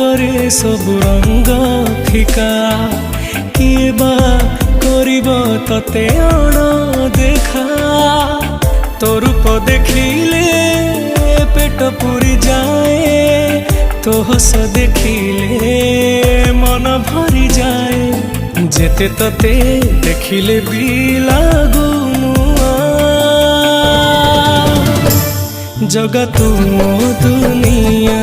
करे सब रंग फिका किए बा करिब तते अण देखा तो रूप देखिले पेट पूरी जाए तो हस देखिले मन भरी जाए जेते तते देखिले भी लागू जगत मो दुनिया।